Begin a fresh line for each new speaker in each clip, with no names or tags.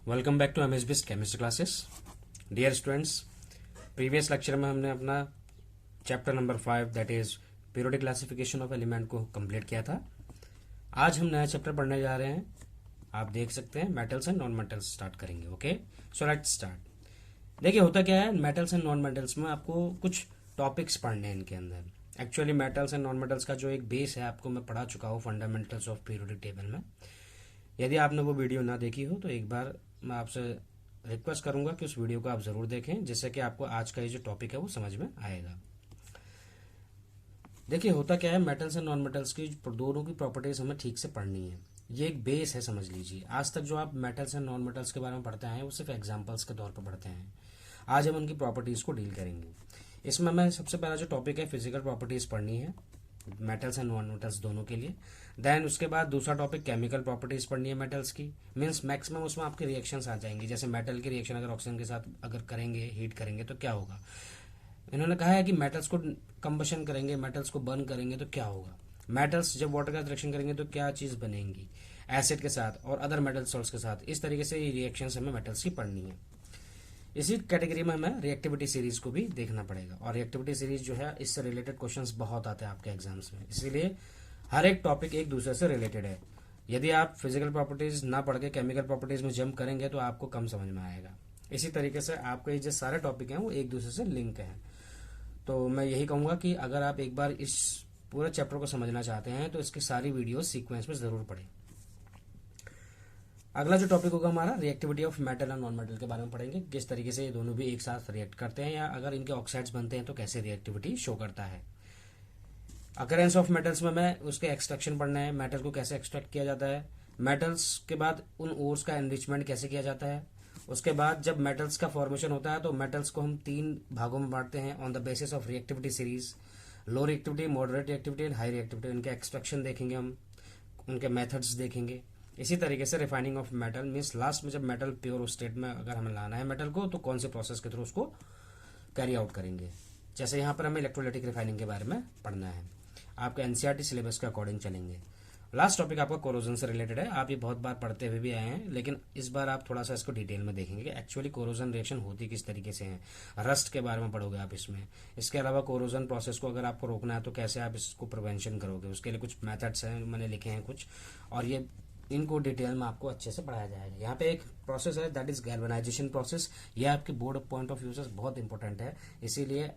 Welcome back to MSBS chemistry classes. Dear students, previous lecture में हमने अपना chapter number 5 that is periodic classification of element को complete किया था। आज हम नया चैप्टर पढ़ने जा रहे हैं। आप देख सकते हैं metals and non metals start करेंगे। Okay, so let's start. देखिए होता क्या है, मेटल्स एंड नॉन मेटल्स में आपको कुछ टॉपिक्स पढ़ने हैं इनके अंदर। Actually metals and non metals का जो एक बेस है आपको मैं पढ़ा चुका हूँ फंडामेंटल्स ऑफ पीरियोडिक टेबल में। यदि आपने वो वीडियो ना देखी हो तो एक बार मैं आपसे रिक्वेस्ट करूंगा कि उस वीडियो को आप जरूर देखें, जिससे कि आपको आज का ये जो टॉपिक है वो समझ में आएगा। देखिए होता क्या है, मेटल्स एंड नॉन मेटल्स की दोनों की प्रॉपर्टीज हमें ठीक से पढ़नी है। ये एक बेस है, समझ लीजिए। आज तक जो आप मेटल्स एंड नॉन मेटल्स के बारे में पढ़ते हैं वो सिर्फ एग्जाम्पल्स के तौर पर पढ़ते हैं। आज हम उनकी प्रॉपर्टीज को डील करेंगे। इसमें हमें सबसे पहला जो टॉपिक है फिजिकल प्रॉपर्टीज पढ़नी है, मेटल्स एंड नॉन मेटल्स दोनों के लिए। देन उसके बाद दूसरा टॉपिक केमिकल प्रॉपर्टीज पढ़नी है मेटल्स की। मीन्स मैक्सिमम उसमें आपके रिएक्शंस आ जाएंगे। जैसे मेटल की रिएक्शन अगर ऑक्सीजन के साथ अगर करेंगे, हीट करेंगे तो क्या होगा। इन्होंने कहा है कि मेटल्स को कंबशन करेंगे, मेटल्स को बर्न करेंगे तो क्या होगा। मेटल्स जब वाटर का रिएक्शन करेंगे तो क्या चीज बनेंगी एसिड के साथ और अदर मेटल सॉल्ट्स के साथ। इस तरीके से ये रिएक्शंस हमें मेटल्स की पढ़नी है। इसी कैटेगरी में हमें रिएक्टिविटी सीरीज को भी देखना पड़ेगा, और रिएक्टिविटी सीरीज जो है इससे रिलेटेड क्वेश्चंस बहुत आते हैं आपके एग्जाम्स में। इसीलिए हर एक टॉपिक एक दूसरे से रिलेटेड है। यदि आप फिजिकल प्रॉपर्टीज ना पढ़ के केमिकल प्रॉपर्टीज में जंप करेंगे तो आपको कम समझ में आएगा। इसी तरीके से आपके जो सारे टॉपिक हैं वो एक दूसरे से लिंक हैं। तो मैं यही कहूंगा कि अगर आप एक बार इस पूरे चैप्टर को समझना चाहते हैं तो इसकी सारी वीडियो सीक्वेंस में जरूर पढ़ें। अगला जो टॉपिक होगा हमारा रिएक्टिविटी ऑफ मेटल और नॉन मेटल के बारे में पढ़ेंगे। किस तरीके से ये दोनों भी एक साथ रिएक्ट करते हैं, या अगर इनके ऑक्साइड्स बनते हैं तो कैसे रिएक्टिविटी शो करता है। अकरेंस ऑफ मेटल्स में मैं उसके एक्सट्रैक्शन पढ़ना है, मेटल को कैसे एक्सट्रैक्ट किया जाता है। मेटल्स के बाद उन ओर्स का एनरिचमेंट कैसे किया जाता है। उसके बाद जब मेटल्स का फॉर्मेशन होता है तो मेटल्स को हम 3 भागों में बांटते हैं on the basis of reactivity series. Low reactivity, moderate reactivity and high reactivity. उनके एक्सट्रैक्शन देखेंगे हम, उनके मेथड्स देखेंगे। इसी तरीके से refining of metal means last में जब मेटल प्योर स्टेट में अगर हमें लाना है मेटल को तो कौन से प्रोसेस के थ्रू उसको कैरी आउट करेंगे। जैसे यहाँ पर हमें इलेक्ट्रोलाइटिक रिफाइनिंग के बारे में पढ़ना है। आपके एनसीईआरटी सिलेबस के अकॉर्डिंग चलेंगे। लास्ट टॉपिक आपका कोरोजन से रिलेटेड है। आप ये बहुत बार पढ़ते हुए भी आए हैं, लेकिन इस बार आप थोड़ा सा इसको डिटेल में देखेंगे कि एक्चुअली कोरोजन रिएक्शन होती किस तरीके से है। रस्ट के बारे में पढ़ोगे आप इसमें। इसके अलावा कोरोजन प्रोसेस को अगर आपको रोकना है तो कैसे आप इसको प्रिवेंशन करोगे, उसके लिए कुछ मेथड्स हैं, मैंने लिखे हैं कुछ, और ये इनको डिटेल में आपको अच्छे से पढ़ाया जाएगा। यहाँ पे एक प्रोसेस है दैट इज गैल्वेनाइजेशन प्रोसेस। ये आपके बोर्ड पॉइंट ऑफ व्यू से बहुत इंपॉर्टेंट है, इसीलिए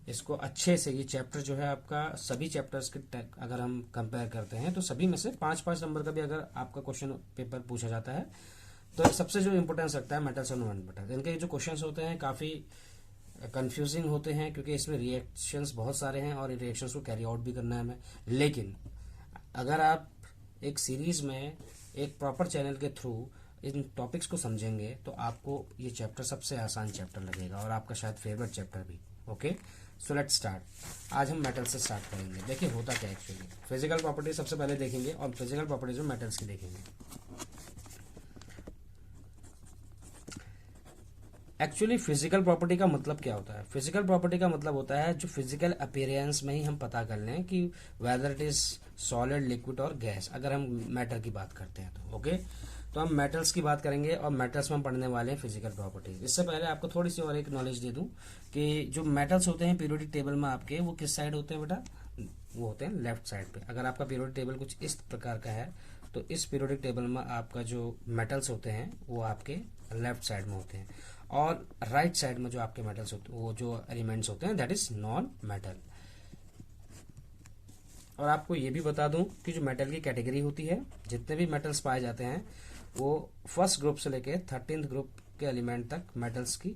इसको अच्छे से, ये चैप्टर जो है आपका सभी चैप्टर्स के अगर हम कंपेयर करते हैं तो सभी में से 5-5 नंबर का भी अगर आपका क्वेश्चन पेपर पूछा जाता है तो सबसे जो इंपॉर्टेंस रखता है मेटल्स और नॉन मेटल। इनके जो क्वेश्चंस होते हैं काफी कंफ्यूजिंग होते हैं, क्योंकि इसमें रिएक्शंस बहुत सारे हैं और रिएक्शंस को कैरी आउट भी करना है हमें। लेकिन अगर आप एक सीरीज में एक प्रॉपर चैनल के थ्रू इन टॉपिक्स को समझेंगे तो आपको ये चैप्टर सबसे आसान चैप्टर लगेगा और आपका शायद फेवरेट चैप्टर भी। Okay, so let's start. आज हम मेटल से स्टार्ट करेंगे। देखिए होता क्या एक्चुअली, फिजिकल प्रॉपर्टीज सबसे पहले देखेंगे और फिजिकल प्रॉपर्टीज में मेटल्स की देखेंगे। एक्चुअली फिजिकल प्रॉपर्टी का मतलब क्या होता है। फिजिकल प्रॉपर्टी का मतलब होता है जो फिजिकल अपीयरेंस में ही हम पता कर लें कि whether it is solid, liquid और गैस, अगर हम मैटर की बात करते हैं तो। ओके, तो हम मेटल्स की बात करेंगे और मेटल्स में हम पढ़ने वाले हैं फिजिकल प्रॉपर्टीज। इससे पहले आपको थोड़ी सी और एक नॉलेज दे दूं कि जो मेटल्स होते हैं पीरियोडिक टेबल में आपके, वो किस साइड होते हैं बेटा, वो होते हैं लेफ्ट साइड पे। अगर आपका पीरियोडिक टेबल कुछ इस प्रकार का है तो इस पीरियोडिक टेबल में आपका जो मेटल्स होते हैं वो आपके लेफ्ट साइड में होते हैं, और राइट साइड में जो आपके मेटल्स होते हैं, वो जो एलिमेंट्स होते हैं दैट इज नॉन मेटल। और आपको ये भी बता दूं कि जो मेटल की कैटेगरी होती है, जितने भी मेटल्स पाए जाते हैं वो फर्स्ट ग्रुप से लेके 13th ग्रुप के एलिमेंट तक मेटल्स की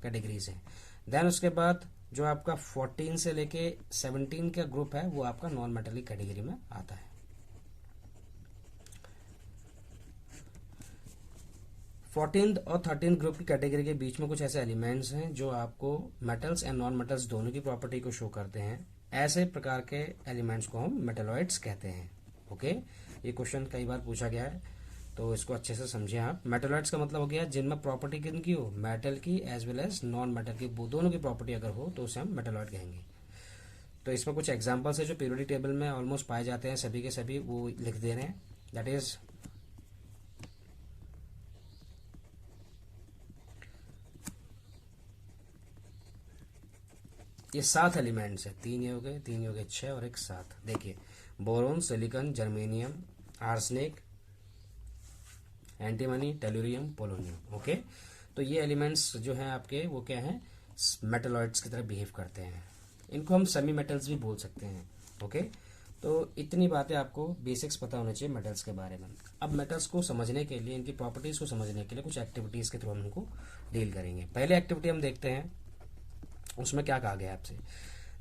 कैटेगरीज हैं। देन उसके बाद जो आपका 14 से लेके 17 का ग्रुप है वो आपका नॉन मेटल की कैटेगरी में आता है। 14th और 13th ग्रुप की कैटेगरी के बीच में कुछ ऐसे एलिमेंट्स हैं जो आपको मेटल्स एंड नॉन मेटल्स दोनों की प्रॉपर्टी को शो करते हैं। ऐसे प्रकार के एलिमेंट्स को हम मेटेलॉइड्स कहते हैं। ओके, ये क्वेश्चन कई बार पूछा गया है तो इसको अच्छे से समझिए आप। मेटेलॉइड्स का मतलब हो गया जिनमें प्रॉपर्टी किनकी हो, मेटल की as well as non metal की, दोनों की प्रॉपर्टी अगर हो तो उसे हम मेटेलॉइड कहेंगे। तो इसमें कुछ एग्जांपल्स है जो पीरियोडिक टेबल में ऑलमोस्ट पाए जाते हैं, सभी के सभी वो लिख दे रहे हैं। दैट इज ये 7 एलिमेंट्स है, 3 ये हो गए, 3 ये हो गए, 6 और एक 7। देखिए boron, silicon, germanium, arsenic, antimony, tellurium, polonium. Okay, तो ये एलिमेंट्स जो हैं आपके वो क्या हैं, मेटलॉइड्स की तरह बिहेव करते हैं। इनको हम सेमी मेटल्स भी बोल सकते हैं। ओके, तो इतनी बातें आपको बेसिक्स पता होना चाहिए मेटल्स के बारे में। अब मेटल्स को समझने के लिए, इनकी प्रॉपर्टीज को समझने के लिए कुछ एक्टिविटीज के थ्रू हम इनको डील करेंगे। पहले एक्टिविटी हम देखते हैं, उसमें क्या कहा गया है आपसे।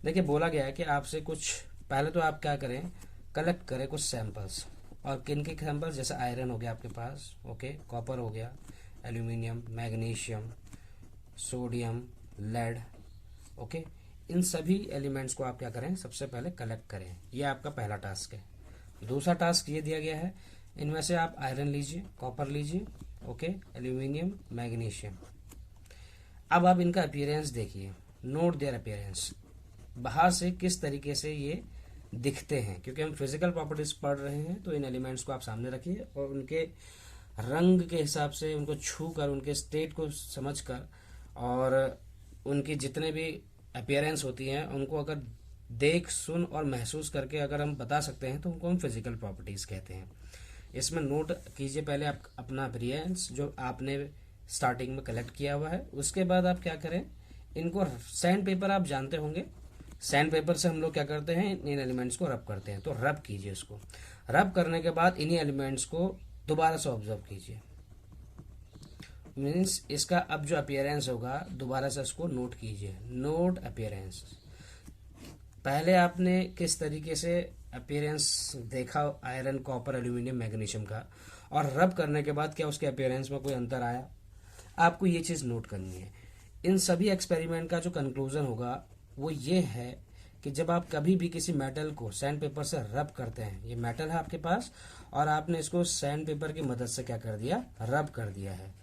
देखिए बोला गया है कि आपसे कुछ, पहले तो आप क्या करें, कलेक्ट करें कुछ सैंपल्स। और किन के सैंपल्स, जैसे आयरन हो गया आपके पास, ओके, कॉपर हो गया, aluminium, magnesium, sodium, lead, okay, इन सभी एलिमेंट्स को आप क्या करें, सबसे पहले कलेक्ट करें। ये आपका पहला टास्क है। दूसरा टास्क ये दिया गया है, इनमें से आप आयरन लीजिए, कॉपर लीजिए, ओके, एल्यूमिनियम, मैग्नीशियम। अब आप इनका अपीयरेंस देखिए, नोट देयर अपीयरेंस, बाहर से किस तरीके से ये दिखते हैं। क्योंकि हम फिजिकल प्रॉपर्टीज पढ़ रहे हैं, तो इन एलिमेंट्स को आप सामने रखिए और उनके रंग के हिसाब से, उनको छू कर, उनके स्टेट को समझ कर, और उनकी जितने भी अपीयरेंस होती हैं उनको अगर देख, सुन और महसूस करके अगर हम बता सकते हैं तो उनको हम फिजिकल प्रॉपर्टीज कहते हैं। इसमें नोट कीजिए पहले आप अपना अपीयरेंस जो आपने स्टार्टिंग में कलेक्ट किया हुआ है। उसके बाद आप क्या करें, इनको सैंड पेपर, आप जानते होंगे, सैंड पेपर से हम लोग क्या करते हैं, इन एलिमेंट्स को रब करते हैं। तो रब कीजिए उसको। रब करने के बाद इन्हीं एलिमेंट्स को दोबारा से ऑब्जर्व कीजिए। मीन्स इसका अब जो अपीयरेंस होगा, दोबारा से उसको नोट कीजिए। Note appearance. पहले आपने किस तरीके से अपीयरेंस देखा आयरन, कॉपर, एल्यूमिनियम, मैग्नीशियम का, और रब करने के बाद क्या उसके अपीयरेंस में कोई अंतर आया, आपको ये चीज़ नोट करनी है। इन सभी एक्सपेरिमेंट का जो कंक्लूजन होगा वो ये है कि जब आप कभी भी किसी मेटल को सैंड पेपर से रब करते हैं, ये मेटल है आपके पास और आपने इसको सैंड पेपर की मदद से क्या कर दिया, रब कर दिया है।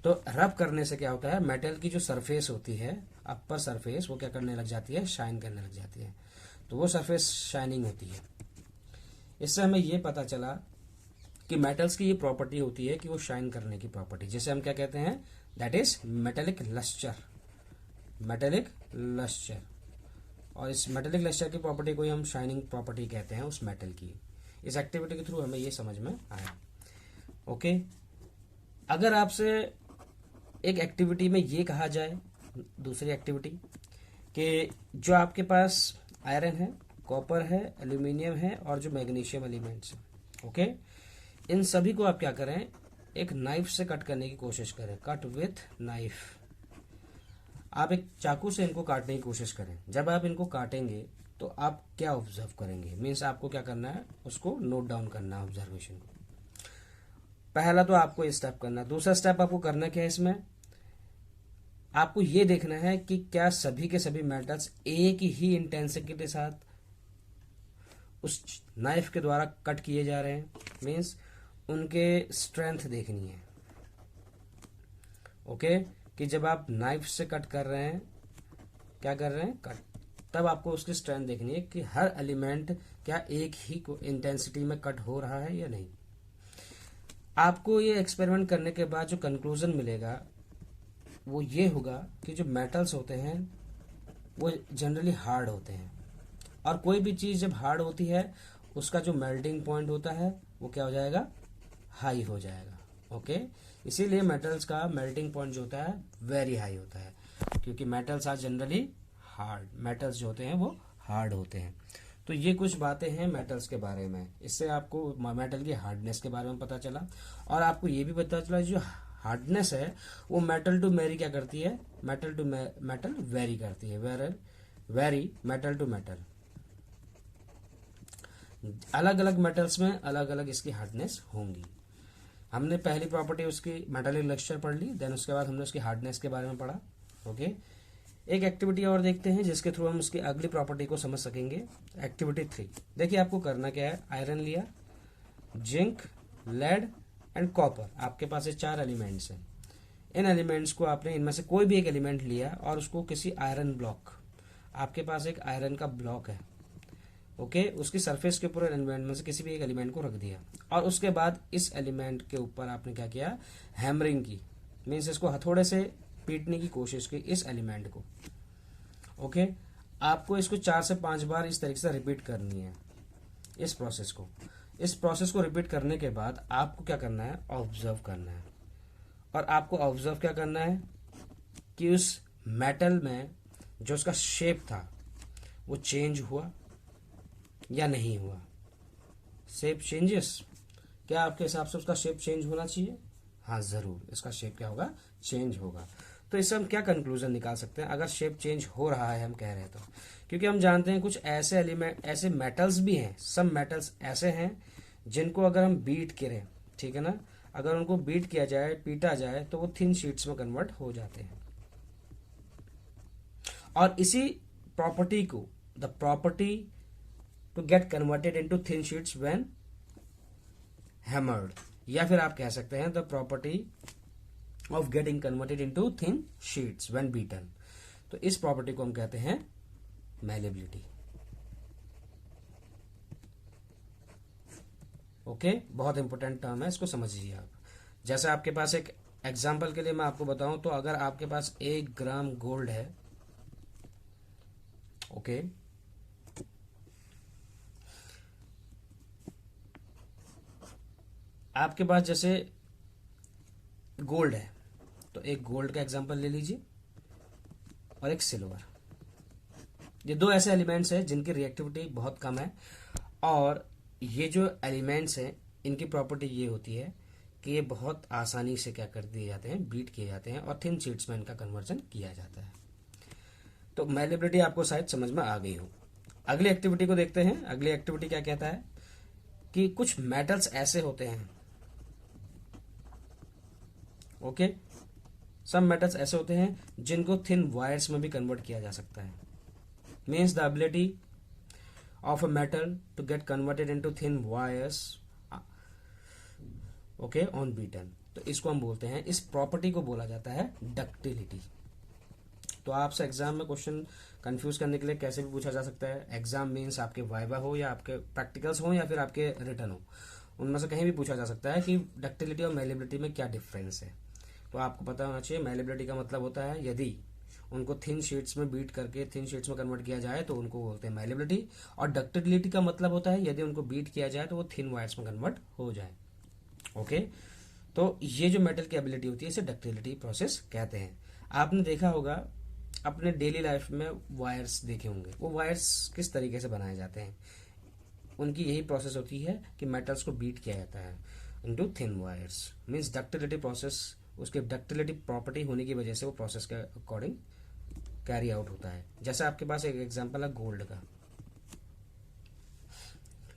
तो रब करने से क्या होता है, मेटल की जो सरफेस होती है, अपर सरफेस, वो क्या करने लग जाती है, शाइन करने लग जाती है। तो वो सरफेस शाइनिंग होती है। इससे हमें ये पता चला कि मेटल्स की ये प्रॉपर्टी होती है कि वो शाइन करने की प्रॉपर्टी, जिसे हम क्या कहते हैं, that is metallic lustre. Metallic lustre. और इस मेटेलिक लस्टर की प्रॉपर्टी को ही हम शाइनिंग प्रॉपर्टी कहते हैं उस मेटल की। इस एक्टिविटी के थ्रू हमें ये समझ में आया। ओके, अगर आपसे एक एक्टिविटी में ये कहा जाए, दूसरी एक्टिविटी, कि जो आपके पास आयरन है, कॉपर है, एल्यूमिनियम है और जो मैग्नीशियम एलिमेंट्स हैं, ओके, इन सभी को आप क्या करें, एक नाइफ से कट करने की कोशिश करें। Cut with knife. आप एक चाकू से इनको काटने की कोशिश करें। जब आप इनको काटेंगे तो आप क्या ऑब्जर्व करेंगे, मीन्स आपको क्या करना है, उसको नोट डाउन करना है, ऑब्जर्वेशन को। पहला तो आपको ये स्टेप करना है। दूसरा स्टेप आपको करना क्या है, इसमें आपको ये देखना है कि क्या सभी के सभी मेटल्स एक ही इंटेंसिटी के साथ उस नाइफ के द्वारा कट किए जा रहे हैं, मीन्स उनके स्ट्रेंथ देखनी है। ओके, कि जब आप नाइफ से कट कर रहे हैं, क्या कर रहे हैं, कट, तब आपको उसकी स्ट्रेंथ देखनी है कि हर एलिमेंट क्या एक ही इंटेंसिटी में कट हो रहा है या नहीं। आपको ये एक्सपेरिमेंट करने के बाद जो कंक्लूजन मिलेगा वो ये होगा कि जो मेटल्स होते हैं वो जनरली हार्ड होते हैं, और कोई भी चीज़ जब हार्ड होती है उसका जो मेल्टिंग पॉइंट होता है वो क्या हो जाएगा, हाई हो जाएगा। ओके, इसीलिए मेटल्स का मेल्टिंग पॉइंट जो होता है वेरी हाई होता है, क्योंकि metals are generally hard. Metals जो होते हैं वो हार्ड होते हैं। तो ये कुछ बातें हैं मेटल्स के बारे में। इससे आपको मेटल की हार्डनेस के बारे में पता चला, और आपको ये भी पता चला जो हार्डनेस है वो मेटल टू मेरी क्या करती है, मेटल टू मेटल वेरी करती है, वेरी मेटल टू मेटल। अलग अलग मेटल्स में अलग अलग इसकी हार्डनेस होंगी। हमने पहली प्रॉपर्टी उसकी मेटालिक लस्टर पढ़ ली, देन उसके बाद हमने उसकी हार्डनेस के बारे में पढ़ा। ओके, एक एक्टिविटी और देखते हैं जिसके थ्रू हम उसकी अगली प्रॉपर्टी को समझ सकेंगे। एक्टिविटी 3, देखिए आपको करना क्या है, आयरन लिया, जिंक, लेड एंड कॉपर, आपके पास ये 4 एलिमेंट्स हैं। इन एलिमेंट्स को आपने, इनमें से कोई भी एक एलिमेंट लिया और उसको किसी आयरन ब्लॉक, आपके पास एक आयरन का ब्लॉक है, ओके, उसकी सरफेस के ऊपर एलिमेंट में से किसी भी एक एलिमेंट को रख दिया, और उसके बाद इस एलिमेंट के ऊपर आपने क्या किया, हैमरिंग की, मीन्स इसको हथौड़े से पीटने की कोशिश की इस एलिमेंट को। ओके, आपको इसको 4 से 5 बार इस तरीके से रिपीट करनी है इस प्रोसेस को रिपीट करने के बाद आपको क्या करना है, ऑब्जर्व करना है। और आपको ऑब्जर्व क्या करना है कि उस मेटल में जो उसका शेप था वो चेंज हुआ या नहीं हुआ। शेप चेंजेस, क्या आपके हिसाब से उसका शेप चेंज होना चाहिए? हाँ ज़रूर, इसका शेप क्या होगा, चेंज होगा। तो इससे हम क्या कंक्लूजन निकाल सकते हैं अगर शेप चेंज हो रहा है हम कह रहे हैं तो? क्योंकि हम जानते हैं कुछ ऐसे एलिमेंट, ऐसे मेटल्स भी हैं, सब मेटल्स ऐसे हैं जिनको अगर हम बीट करें, ठीक है ना, अगर उनको बीट किया जाए, पीटा जाए, तो वो थिन शीट्स में कन्वर्ट हो जाते हैं। और इसी प्रॉपर्टी को, the property to get converted into thin sheets when hammered, या फिर आप कह सकते हैं the property of getting converted into thin sheets when beaten. तो इस प्रॉपर्टी को हम कहते हैं मैलेबिलिटी। ओके, बहुत इंपॉर्टेंट टर्म है, इसको समझिए आप। जैसे आपके पास एक एग्जाम्पल के लिए मैं आपको बताऊं तो अगर आपके पास 1 ग्राम गोल्ड है, ओके, आपके पास जैसे गोल्ड है तो एक गोल्ड का एग्जांपल ले लीजिए और एक सिल्वर। ये दो ऐसे एलिमेंट्स हैं जिनकी रिएक्टिविटी बहुत कम है, और ये जो एलिमेंट्स हैं इनकी प्रॉपर्टी ये होती है कि ये बहुत आसानी से क्या कर दिए जाते हैं, बीट किए जाते हैं और थिन शीट्स में इनका कन्वर्जन किया जाता है। तो मैलेबिलिटी आपको शायद समझ में आ गई हो। अगली एक्टिविटी को देखते हैं। अगली एक्टिविटी क्या कहता है कि कुछ मेटल्स ऐसे होते हैं, ओके, सब मेटल्स ऐसे होते हैं जिनको थिन वायर्स में भी कन्वर्ट किया जा सकता है। Means the ability of a metal to get converted into thin wires, okay, on beaten. तो इसको हम बोलते हैं, इस प्रॉपर्टी को बोला जाता है डक्टिलिटी। तो आपसे एग्जाम में क्वेश्चन कंफ्यूज करने के लिए कैसे भी पूछा जा सकता है। एग्जाम मीन्स आपके वाइवा हो या आपके प्रैक्टिकल्स हो या फिर आपके रिटर्न हो, उनमें से कहीं भी पूछा जा सकता है कि डक्टिलिटी और मैलेबिलिटी में क्या डिफरेंस है। तो आपको पता होना चाहिए, मैलेबिलिटी का मतलब होता है यदि उनको थिन शीट्स में बीट करके थिन शीट्स में कन्वर्ट किया जाए तो उनको बोलते हैं मैलेबिलिटी। और डक्टिलिटी का मतलब होता है यदि उनको बीट किया जाए तो वो थिन वायर्स में कन्वर्ट हो जाए। ओके, तो ये जो मेटल की एबिलिटी होती है इसे डक्टिलिटी प्रोसेस कहते हैं। आपने देखा होगा अपने डेली लाइफ में वायर्स देखे होंगे, वो वायर्स किस तरीके से बनाए जाते हैं, उनकी यही प्रोसेस होती है कि मेटल्स को बीट किया जाता है into thin wires. Means ductility process, उसके डक्टिलिटी प्रॉपर्टी होने की वजह से वो प्रोसेस के अकॉर्डिंग कैरी आउट होता है। जैसे आपके पास एक एग्जांपल है गोल्ड का।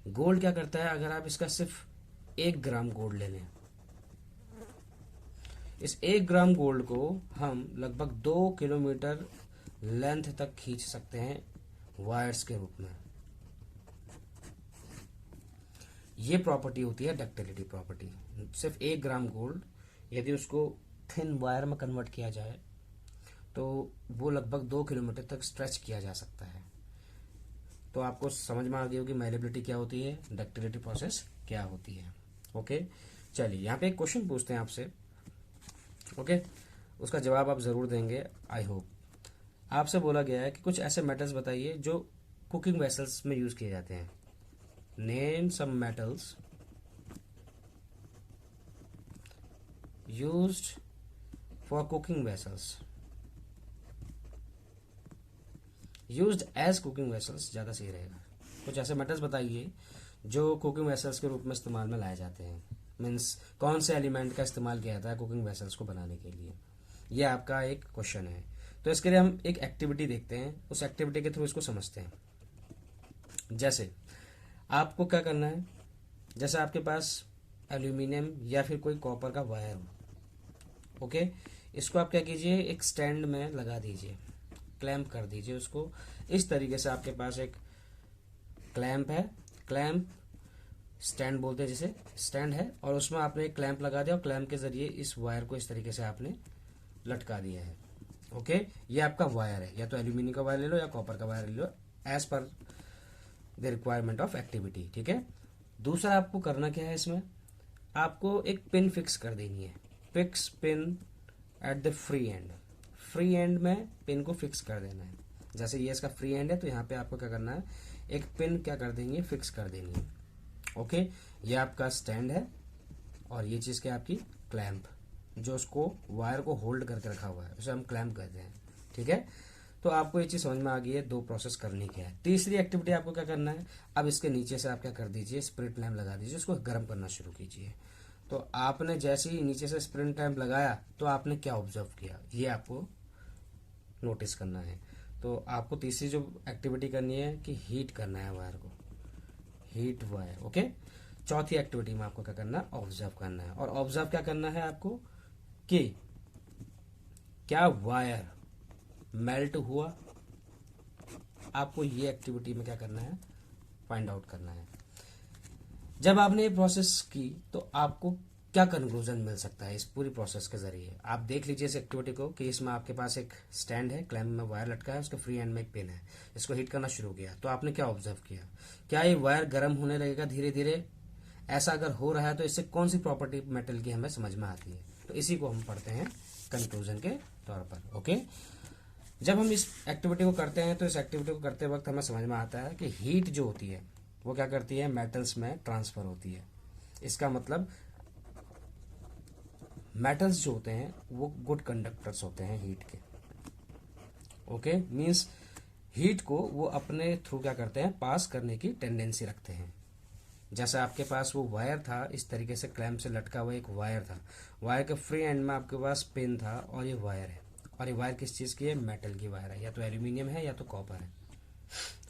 गोल्ड क्या करता है, अगर आप इसका सिर्फ 1 ग्राम गोल्ड ले लें, इस 1 ग्राम गोल्ड को हम लगभग 2 किलोमीटर लेंथ तक खींच सकते हैं वायर्स के रूप में। ये प्रॉपर्टी होती है डक्टिलिटी प्रॉपर्टी। सिर्फ 1 ग्राम गोल्ड यदि उसको थिन वायर में कन्वर्ट किया जाए तो वो लगभग 2 किलोमीटर तक स्ट्रेच किया जा सकता है। तो आपको समझ में आ गई होगी मैलेबिलिटी क्या होती है, डक्टिलिटी प्रोसेस क्या होती है। ओके, चलिए यहाँ पे एक क्वेश्चन पूछते हैं आपसे, ओके, उसका जवाब आप जरूर देंगे आई होप। आपसे बोला गया है कि कुछ ऐसे मेटल्स बताइए जो कुकिंग वेसल्स में यूज किए जाते हैं। Name some metals used for cooking vessels, used as cooking vessels ज्यादा सही रहेगा। कुछ ऐसे मेटल्स बताइए जो कुकिंग वेसल्स के रूप में इस्तेमाल में लाए जाते हैं। मीन्स कौन से एलिमेंट का इस्तेमाल किया जाता है कुकिंग वेसल्स को बनाने के लिए, यह आपका एक क्वेश्चन है। तो इसके लिए हम एक एक्टिविटी देखते हैं, उस एक्टिविटी के थ्रू इसको समझते हैं। जैसे आपको क्या करना है, जैसे आपके पास एल्यूमिनियम या फिर कोई कॉपर का वायर हो, ओके, इसको आप क्या कीजिए, एक स्टैंड में लगा दीजिए, क्लैंप कर दीजिए उसको इस तरीके से। आपके पास एक क्लैंप है, क्लैंप स्टैंड बोलते हैं जिसे, स्टैंड है, और उसमें आपने एक क्लैंप लगा दिया और क्लैंप के जरिए इस वायर को इस तरीके से आपने लटका दिया है। ओके, ये आपका वायर है, या तो एल्यूमिनियम का वायर ले लो या कॉपर का वायर ले लो, as per the requirement of activity. ठीक है, दूसरा आपको करना क्या है, इसमें आपको एक पिन फिक्स कर देनी है। Fix pin at the free and, free and में पिन को फिक्स कर देना है। जैसे ये इसका फ्री एंड है तो यहाँ पे आपको क्या करना है, एक पिन क्या कर देंगे, फिक्स कर देंगे। ओके, ये आपका स्टैंड है और ये चीज़ क्या आपकी क्लैंप, जो उसको वायर को होल्ड करके रखा हुआ है, उसे हम क्लैंप कहते हैं। ठीक है, तो आपको ये चीज़ समझ में आ गई है, दो प्रोसेस करनी क्या है। तीसरी एक्टिविटी आपको क्या करना है, अब इसके नीचे से आप क्या कर दीजिए, स्प्रिट लैंप लगा दीजिए, उसको गर्म करना शुरू कीजिए। तो आपने जैसे ही नीचे से स्प्रिट लैंप लगाया तो आपने क्या ऑब्जर्व किया, ये आपको नोटिस करना है। तो आपको तीसरी जो एक्टिविटी करनी है कि हीट करना है वायर को, हीट वायर। ओके, चौथी एक्टिविटी में आपको क्या करना है, ऑब्जर्व करना है। और ऑब्जर्व क्या करना है आपको कि क्या वायर मेल्ट हुआ, आपको ये एक्टिविटी में क्या करना है, फाइंड आउट करना है। जब आपने ये प्रोसेस की तो आपको क्या कंक्लूजन मिल सकता है इस पूरी प्रोसेस के जरिए, आप देख लीजिए इस एक्टिविटी को कि इसमें आपके पास एक स्टैंड है, क्लैंप में वायर लटका है, उसके फ्री एंड में एक पिन है, इसको हीट करना शुरू किया तो आपने क्या ऑब्जर्व किया, क्या ये वायर गर्म होने लगेगा धीरे धीरे, ऐसा अगर हो रहा है तो इससे कौन सी प्रॉपर्टी मेटल की हमें समझ में आती है, तो इसी को हम पढ़ते हैं कंक्लूजन के तौर पर। ओके, जब हम इस एक्टिविटी को करते हैं तो इस एक्टिविटी को करते वक्त हमें समझ में आता है कि हीट जो होती है वो क्या करती है, मेटल्स में ट्रांसफर होती है। इसका मतलब मेटल्स जो होते हैं वो गुड कंडक्टर्स होते हैं हीट के। ओके, मींस हीट को वो अपने थ्रू क्या करते हैं, पास करने की टेंडेंसी रखते हैं। जैसे आपके पास वो वायर था, इस तरीके से क्लैंप से लटका हुआ एक वायर था, वायर के फ्री एंड में आपके पास पिन था और ये वायर है, और ये वायर किस चीज़ की है, मेटल की वायर है, या तो एल्यूमिनियम है या तो कॉपर है।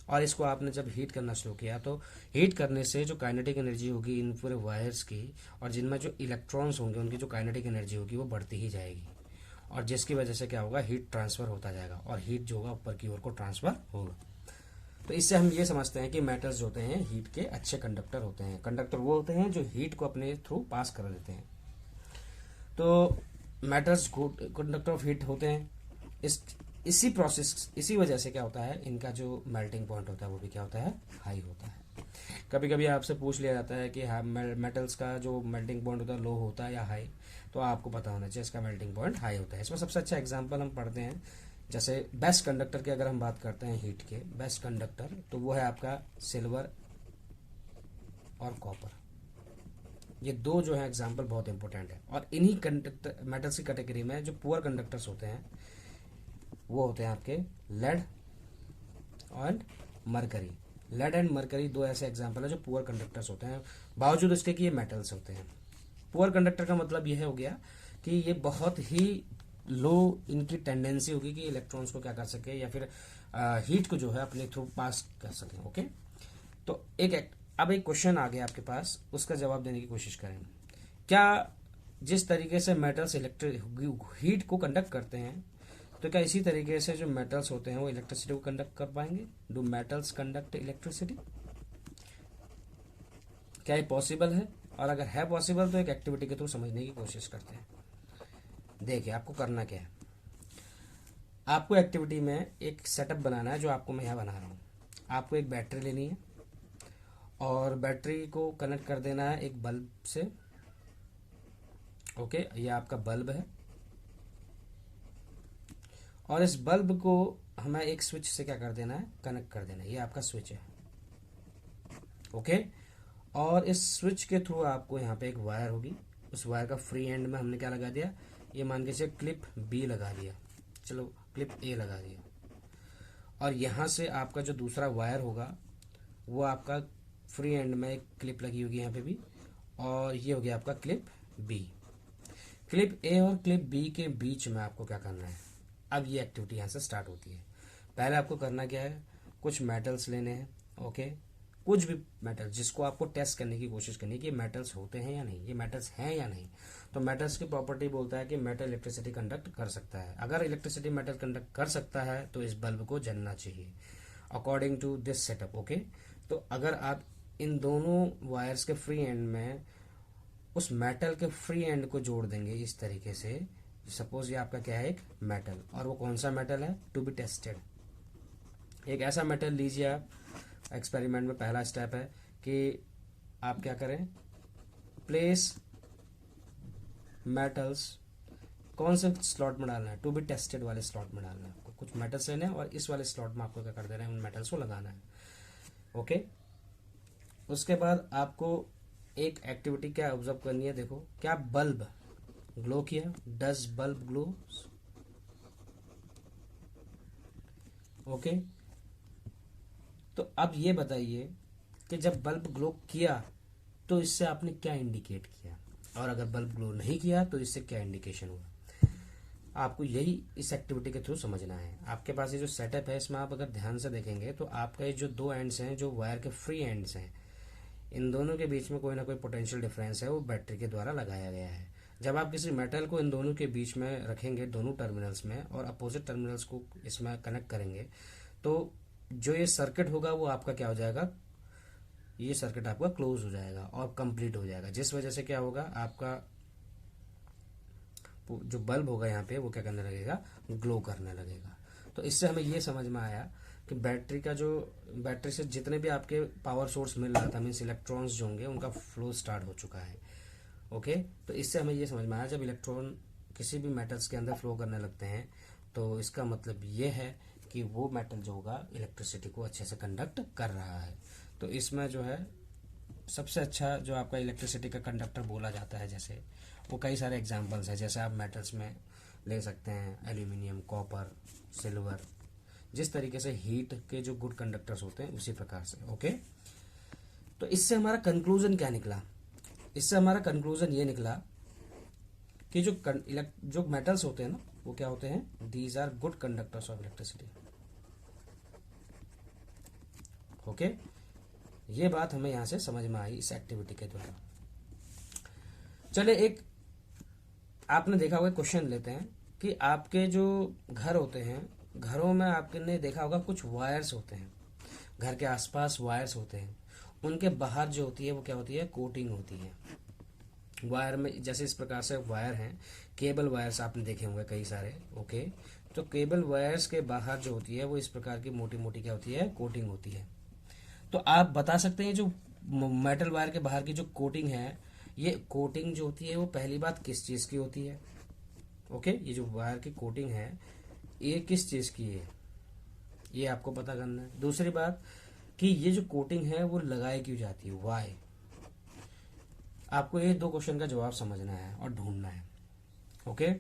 और इसको आपने जब हीट करना शुरू किया तो हीट करने से जो काइनेटिक एनर्जी होगी इन पूरे वायर्स की, और जिनमें जो इलेक्ट्रॉन्स होंगे उनकी जो काइनेटिक एनर्जी होगी वो बढ़ती ही जाएगी, और जिसकी वजह से क्या होगा, हीट ट्रांसफर होता जाएगा और हीट जो होगा ऊपर की ओर को ट्रांसफर होगा। तो इससे हम ये समझते हैं कि मेटल्स जो होते हैं हीट के अच्छे कंडक्टर होते हैं। कंडक्टर वो होते हैं जो हीट को अपने थ्रू पास कर देते हैं। तो metals good conductor of heat होते हैं। इसी प्रोसेस, इसी वजह से क्या होता है, इनका जो मेल्टिंग पॉइंट होता है वो भी क्या होता है, हाई होता है। कभी कभी आपसे पूछ लिया जाता है कि मेटल्स का जो मेल्टिंग पॉइंट होता है लो होता है या हाई, तो आपको पता होना चाहिए इसका मेल्टिंग पॉइंट हाई होता है। इसमें सबसे अच्छा एग्जांपल हम पढ़ते हैं, जैसे बेस्ट कंडक्टर की अगर हम बात करते हैं हीट के, बेस्ट कंडक्टर तो वो है आपका सिल्वर और कॉपर। ये दो जो है एग्जांपल बहुत इंपॉर्टेंट है। और इन्हीं कंडक्टर मेटल्स की कैटेगरी में जो पुअर कंडक्टर्स होते हैं वो होते हैं आपके lead and mercury. Lead and mercury दो ऐसे एग्जांपल है जो पुअर कंडक्टर्स होते हैं, बावजूद इसके कि ये मेटल्स होते हैं। पुअर कंडक्टर का मतलब यह हो गया कि ये बहुत ही लो इनकी टेंडेंसी होगी कि इलेक्ट्रॉन्स को क्या कर सके, या फिर हीट को जो है अपने थ्रू पास कर सकें। ओके, तो अब एक क्वेश्चन आ गया आपके पास, उसका जवाब देने की कोशिश करें। क्या जिस तरीके से मेटल्स हीट को कंडक्ट करते हैं, तो क्या इसी तरीके से जो मेटल्स होते हैं वो इलेक्ट्रिसिटी को कंडक्ट कर पाएंगे? Do metals conduct electricity? क्या ये पॉसिबल है? और अगर है पॉसिबल तो एक एक्टिविटी के थ्रू समझने की कोशिश करते हैं। देखिए आपको करना क्या है, आपको एक्टिविटी में एक सेटअप बनाना है जो आपको मैं यहाँ बना रहा हूँ। आपको एक बैटरी लेनी है और बैटरी को कनेक्ट कर देना है एक बल्ब से। ओके, ये आपका बल्ब है और इस बल्ब को हमें एक स्विच से क्या कर देना है, कनेक्ट कर देना है। ये आपका स्विच है। ओके, और इस स्विच के थ्रू आपको यहाँ पे एक वायर होगी, उस वायर का फ्री एंड में हमने क्या लगा दिया, ये मान के चलिए क्लिप बी लगा दिया, चलो क्लिप ए लगा दिया। और यहाँ से आपका जो दूसरा वायर होगा वो आपका फ्री एंड में एक क्लिप लगी होगी यहाँ पे भी, और ये हो गया आपका क्लिप बी। क्लिप ए और क्लिप बी के बीच में आपको क्या करना है, अब ये एक्टिविटी यहाँ से स्टार्ट होती है। पहले आपको करना क्या है, कुछ मेटल्स लेने हैं। ओके, कुछ भी मेटल जिसको आपको टेस्ट करने की कोशिश करनी है कि मेटल्स होते हैं या नहीं, ये मेटल्स हैं या नहीं। तो मेटल्स की प्रॉपर्टी बोलता है कि मेटल इलेक्ट्रिसिटी कंडक्ट कर सकता है। अगर इलेक्ट्रिसिटी मेटल कंडक्ट कर सकता है तो इस बल्ब को जलना चाहिए according to this setup. Okay, तो अगर आप इन दोनों वायर्स के फ्री एंड में उस मेटल के फ्री एंड को जोड़ देंगे इस तरीके से, सपोज ये आपका क्या है, एक मेटल, और वो कौन सा मेटल है, टू बी टेस्टेड। एक ऐसा मेटल लीजिए आप, एक्सपेरिमेंट में पहला स्टेप है कि आप क्या करें, प्लेस मेटल्स, कौन से स्लॉट में डालना है, टू बी टेस्टेड वाले स्लॉट में डालना है आपको। कुछ मेटल्स लेने हैं और इस वाले स्लॉट में आपको क्या कर देना है, उन मेटल्स को लगाना है। ओके, उसके बाद आपको एक एक्टिविटी क्या ऑब्जर्व करनी है, देखो क्या बल्ब ग्लो किया, डज बल्ब ग्लो। ओके, तो अब ये बताइए कि जब बल्ब ग्लो किया तो इससे आपने क्या इंडिकेट किया, और अगर बल्ब ग्लो नहीं किया तो इससे क्या इंडिकेशन हुआ। आपको यही इस एक्टिविटी के थ्रू समझना है। आपके पास ये जो सेटअप है इसमें आप अगर ध्यान से देखेंगे तो आपका ये जो दो एंड्स हैं, जो वायर के फ्री एंड्स हैं, इन दोनों के बीच में कोई ना कोई पोटेंशियल डिफरेंस है, वो बैटरी के द्वारा लगाया गया है। जब आप किसी मेटल को इन दोनों के बीच में रखेंगे, दोनों टर्मिनल्स में, और अपोजिट टर्मिनल्स को इसमें कनेक्ट करेंगे, तो जो ये सर्किट होगा वो आपका क्या हो जाएगा, ये सर्किट आपका क्लोज हो जाएगा और कंप्लीट हो जाएगा, जिस वजह से क्या होगा, आपका जो बल्ब होगा यहाँ पे वो क्या करने लगेगा, ग्लो करने लगेगा। तो इससे हमें ये समझ में आया कि बैटरी से जितने भी आपके पावर सोर्स मिल रहा था, मीन्स इलेक्ट्रॉन्स जो होंगे उनका फ्लो स्टार्ट हो चुका है। ओके, तो इससे हमें ये समझ में आया जब इलेक्ट्रॉन किसी भी मेटल्स के अंदर फ्लो करने लगते हैं तो इसका मतलब ये है कि वो मेटल जो होगा इलेक्ट्रिसिटी को अच्छे से कंडक्ट कर रहा है। तो इसमें जो है सबसे अच्छा जो आपका इलेक्ट्रिसिटी का कंडक्टर बोला जाता है, जैसे वो कई सारे एग्जांपल्स हैं, जैसे आप मेटल्स में ले सकते हैं एल्यूमिनियम, कॉपर, सिल्वर, जिस तरीके से हीट के जो गुड कंडक्टर्स होते हैं उसी प्रकार से। ओके, तो इससे हमारा कंक्लूजन क्या निकला, इससे हमारा कंक्लूजन ये निकला कि जो मेटल्स होते हैं ना वो क्या होते हैं, these are good conductors of electricity. Okay, ये बात हमें यहां से समझ में आई इस एक्टिविटी के द्वारा। चले एक आपने देखा होगा क्वेश्चन लेते हैं कि आपके जो घर होते हैं, घरों में आपने देखा होगा कुछ वायर्स होते हैं, घर के आसपास वायर्स होते हैं, उनके बाहर जो होती है वो क्या होती है, कोटिंग होती है वायर में। जैसे इस प्रकार से वायर हैं, केबल वायर्स आपने देखे होंगे कई सारे। ओके, तो केबल वायर्स के बाहर जो होती है वो इस प्रकार की मोटी मोटी क्या होती है, कोटिंग होती है। तो आप बता सकते हैं जो मेटल वायर के बाहर की जो कोटिंग है, ये कोटिंग जो होती है वो पहली बात किस चीज की होती है। ओके, ये जो वायर की कोटिंग है ये किस चीज की है, ये आपको पता करना है। दूसरी बात कि ये जो कोटिंग है वो लगाई क्यों जाती है, वाई। आपको ये दो क्वेश्चन का जवाब समझना है और ढूंढना है। ओके,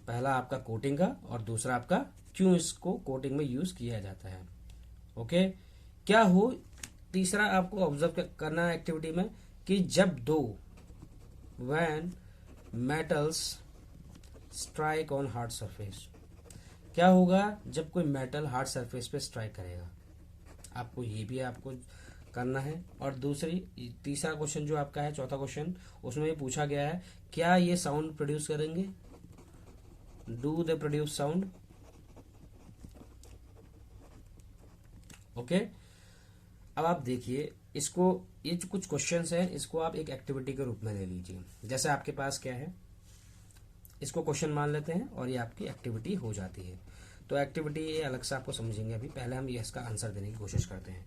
पहला आपका कोटिंग का और दूसरा आपका क्यों इसको कोटिंग में यूज किया जाता है। ओके, क्या हो, तीसरा आपको ऑब्जर्व करना है एक्टिविटी में कि जब दो when metals strike on hard surface, क्या होगा जब कोई मेटल हार्ड सरफेस पे स्ट्राइक करेगा, आपको ये भी आपको करना है। और तीसरा क्वेश्चन जो आपका है, चौथा क्वेश्चन, उसमें ये पूछा गया है क्या ये साउंड प्रोड्यूस करेंगे, do they produce sound. Okay, अब आप देखिए इसको, ये जो कुछ क्वेश्चंस हैं इसको आप एक एक्टिविटी के रूप में ले लीजिए। जैसे आपके पास क्या है, इसको क्वेश्चन मान लेते हैं और ये आपकी एक्टिविटी हो जाती है। तो एक्टिविटी ये अलग से आपको समझेंगे, अभी पहले हम ये इसका आंसर देने की कोशिश करते हैं।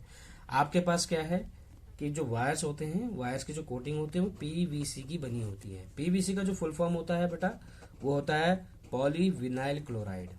आपके पास क्या है कि जो वायर्स होते हैं, वायर्स की जो कोटिंग होती है वो पीवीसी की बनी होती है। पीवीसी का जो फुल फॉर्म होता है बेटा वो होता है पॉलीविनाइल क्लोराइड।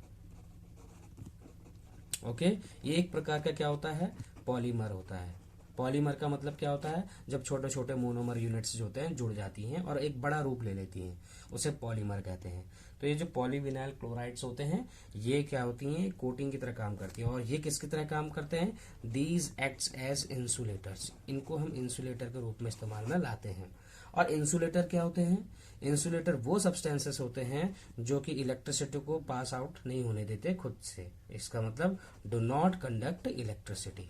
ओके, ये एक प्रकार का क्या होता है, पॉलीमर होता है। पॉलीमर का मतलब क्या होता है, जब छोटे छोटे मोनोमर यूनिट्स जो होते हैं जुड़ जाती हैं और एक बड़ा रूप ले लेती हैं, उसे पॉलीमर कहते हैं। तो ये जो पॉलीविनाइल क्लोराइड्स होते हैं ये क्या होती हैं, कोटिंग की तरह काम करती हैं। और ये किसकी तरह काम करते हैं, दीज एक्ट्स एज इंसुलेटर्स, इनको हम इंसुलेटर के रूप में इस्तेमाल में लाते हैं। और इंसुलेटर क्या होते हैं, इंसुलेटर वो सब्सटेंसेस होते हैं जो कि इलेक्ट्रिसिटी को पास आउट नहीं होने देते खुद से। इसका मतलब डू नॉट कंडक्ट इलेक्ट्रिसिटी।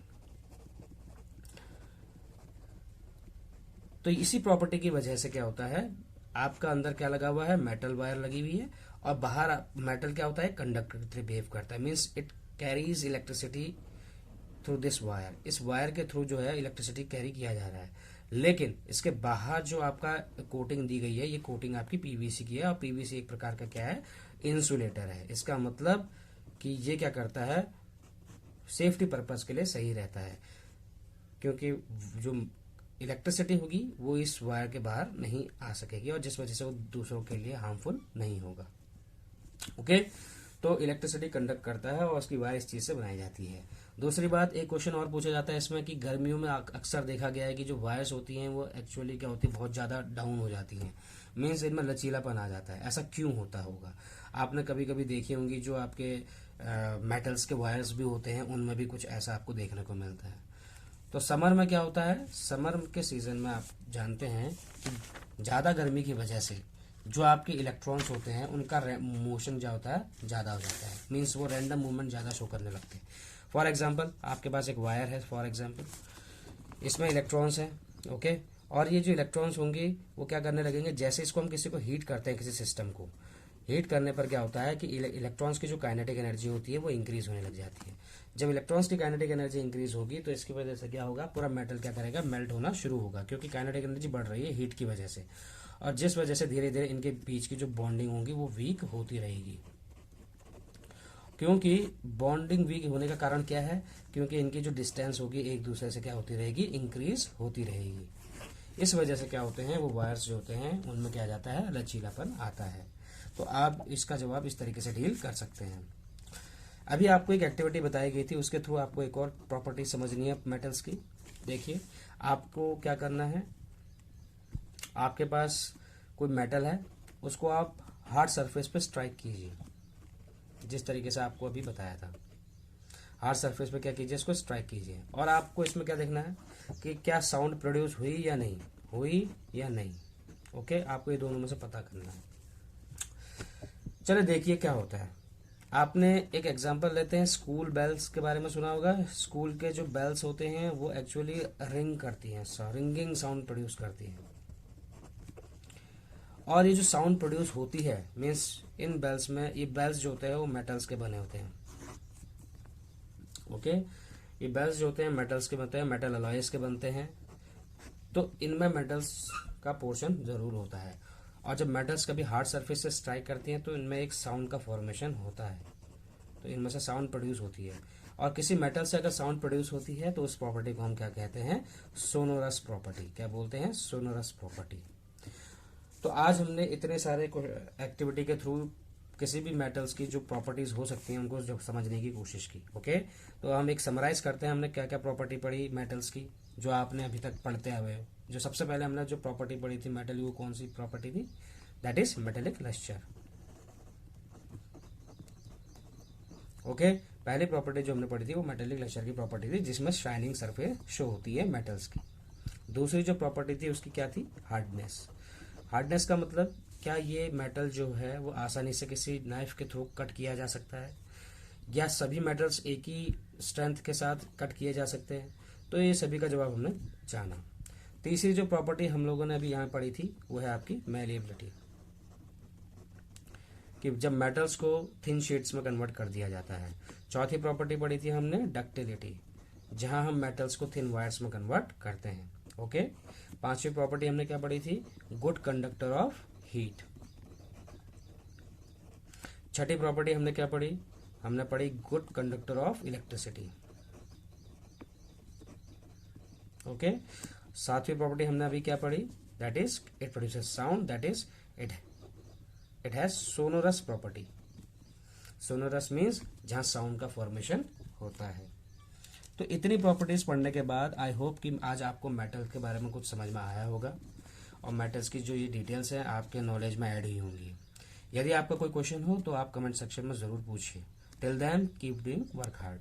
तो इसी प्रॉपर्टी की वजह से क्या होता है, आपका अंदर क्या लगा हुआ है, मेटल वायर लगी हुई है और बाहर मेटल क्या होता है, कंडक्टर की तरह बिहेव करता है, means it carries electricity through this wire. इस वायर के थ्रू जो है इलेक्ट्रिसिटी कैरी किया जा रहा है। लेकिन इसके बाहर जो आपका कोटिंग दी गई है, ये कोटिंग आपकी पीवीसी की है और पीवीसी एक प्रकार का क्या है, इंसुलेटर है। इसका मतलब कि ये क्या करता है, सेफ्टी पर्पज के लिए सही रहता है, क्योंकि जो इलेक्ट्रिसिटी होगी वो इस वायर के बाहर नहीं आ सकेगी और जिस वजह से वो दूसरों के लिए हार्मफुल नहीं होगा। ओके, तो इलेक्ट्रिसिटी कंडक्ट करता है और उसकी वायर इस चीज से बनाई जाती है। दूसरी बात, एक क्वेश्चन और पूछा जाता है इसमें कि गर्मियों में अक्सर देखा गया है कि जो वायर्स होती हैं वो एक्चुअली क्या होती है, बहुत ज्यादा डाउन हो जाती हैं, मीन्स इनमें लचीलापन आ जाता है। ऐसा क्यों होता होगा? आपने कभी कभी देखी होंगी जो आपके मेटल्स के वायर्स भी होते हैं उनमें भी कुछ ऐसा आपको देखने को मिलता है। तो समर में क्या होता है, समर के सीजन में आप जानते हैं कि ज़्यादा गर्मी की वजह से जो आपके इलेक्ट्रॉन्स होते हैं उनका मोशन क्या होता है, ज़्यादा हो जाता है, मीन्स वो रैंडम मूवमेंट ज़्यादा शो करने लगते हैं। फॉर एग्जांपल आपके पास एक वायर है, फॉर एग्जांपल इसमें इलेक्ट्रॉन्स हैं, ओके, और ये जो इलेक्ट्रॉन्स होंगे वो क्या करने लगेंगे, जैसे इसको हम किसी को हीट करते हैं, किसी सिस्टम को हीट करने पर क्या होता है कि इलेक्ट्रॉन्स की जो काइनेटिक एनर्जी होती है वो इंक्रीज होने लग जाती है। जब इलेक्ट्रॉन्स की काइनेटिक एनर्जी इंक्रीज होगी तो इसकी वजह से क्या होगा, पूरा मेटल क्या करेगा, मेल्ट होना शुरू होगा, क्योंकि काइनेटिक एनर्जी बढ़ रही है हीट की वजह से, और जिस वजह से धीरे धीरे इनके बीच की जो बॉन्डिंग होगी वो वीक होती रहेगी। क्योंकि बॉन्डिंग वीक होने का कारण क्या है, क्योंकि इनकी जो डिस्टेंस होगी एक दूसरे से क्या होती रहेगी, इंक्रीज होती रहेगी। इस वजह से क्या होते हैं, वो वायर्स जो होते हैं उनमें क्या जाता है, लचीलापन आता है। तो आप इसका जवाब इस तरीके से डील कर सकते हैं। अभी आपको एक एक्टिविटी बताई गई थी, उसके थ्रू आपको एक और प्रॉपर्टी समझनी है मेटल्स की। देखिए, आपको क्या करना है, आपके पास कोई मेटल है, उसको आप हार्ड सरफेस पे स्ट्राइक कीजिए, जिस तरीके से आपको अभी बताया था। हार्ड सरफेस पे क्या कीजिए, इसको स्ट्राइक कीजिए, और आपको इसमें क्या देखना है कि क्या साउंड प्रोड्यूस हुई या नहीं हुई या नहीं। ओके, आपको ये दोनों में से पता करना है। चले देखिए क्या होता है। आपने एक एग्जांपल लेते हैं, स्कूल बेल्स के बारे में सुना होगा। स्कूल के जो बेल्स होते हैं वो एक्चुअली रिंग करती हैं, रिंगिंग साउंड प्रोड्यूस करती हैं, और ये जो साउंड प्रोड्यूस होती है मीन्स इन बेल्स में, ये बेल्स जो होते हैं वो मेटल्स के बने होते हैं। ओके, ये बेल्स जो होते हैं मेटल्स के बनते हैं, मेटल अलॉयज के बनते हैं। तो इनमें मेटल्स का पोर्शन जरूर होता है, और जब मेटल्स कभी हार्ड सरफेस से स्ट्राइक करती हैं तो इनमें एक साउंड का फॉर्मेशन होता है, तो इनमें से साउंड प्रोड्यूस होती है। और किसी मेटल से अगर साउंड प्रोड्यूस होती है तो उस प्रॉपर्टी को हम क्या कहते हैं, सोनोरस प्रॉपर्टी। क्या बोलते हैं, सोनोरस प्रॉपर्टी। तो आज हमने इतने सारे एक्टिविटी के थ्रू किसी भी मेटल्स की जो प्रॉपर्टीज हो सकती हैं उनको जो समझने की कोशिश की। ओके, तो हम एक समराइज करते हैं, हमने क्या क्या प्रॉपर्टी पढ़ी मेटल्स की जो आपने अभी तक पढ़ते हुए। जो सबसे पहले हमने जो प्रॉपर्टी पढ़ी थी मेटल की, वो कौन सी प्रॉपर्टी थी, that is metallic lustre. Okay, पहली प्रॉपर्टी जो हमने पढ़ी थी वो मेटेलिक लस्टर की प्रॉपर्टी थी, जिसमें शाइनिंग सरफेस शो होती है मेटल्स की। दूसरी जो प्रॉपर्टी थी उसकी क्या थी, हार्डनेस। हार्डनेस का मतलब क्या ये मेटल जो है वो आसानी से किसी नाइफ के थ्रू कट किया जा सकता है, या सभी मेटल्स एक ही स्ट्रेंथ के साथ कट किए जा सकते हैं। तो ये सभी का जवाब हमने जाना। तीसरी जो प्रॉपर्टी हम लोगों ने अभी यहाँ पढ़ी थी वो है आपकी मैलिएबिलिटी, कि जब मेटल्स को थिन शीट्स में कन्वर्ट कर दिया जाता है। चौथी प्रॉपर्टी पढ़ी थी हमने डक्टिलिटी, जहां हम मेटल्स को थिन वायर्स में कन्वर्ट करते हैं। ओके, पांचवी प्रॉपर्टी हमने क्या पढ़ी थी, good conductor of heat. Chhathi property हमने क्या पढ़ी, हमने पढ़ी good conductor of electricity. Okay, सातवीं प्रॉपर्टी हमने अभी क्या पढ़ी, that is it produces sound, that is it has sonorous property. Sonorous means जहां साउंड का फॉर्मेशन होता है। तो इतनी प्रॉपर्टीज पढ़ने के बाद आई होप कि आज आपको मेटल के बारे में कुछ समझ में आया होगा, और मेटल्स की जो ये डिटेल्स हैं आपके नॉलेज में ऐड हुई होंगी। यदि आपका कोई क्वेश्चन हो तो आप कमेंट सेक्शन में ज़रूर पूछिए। Till then keep doing work hard.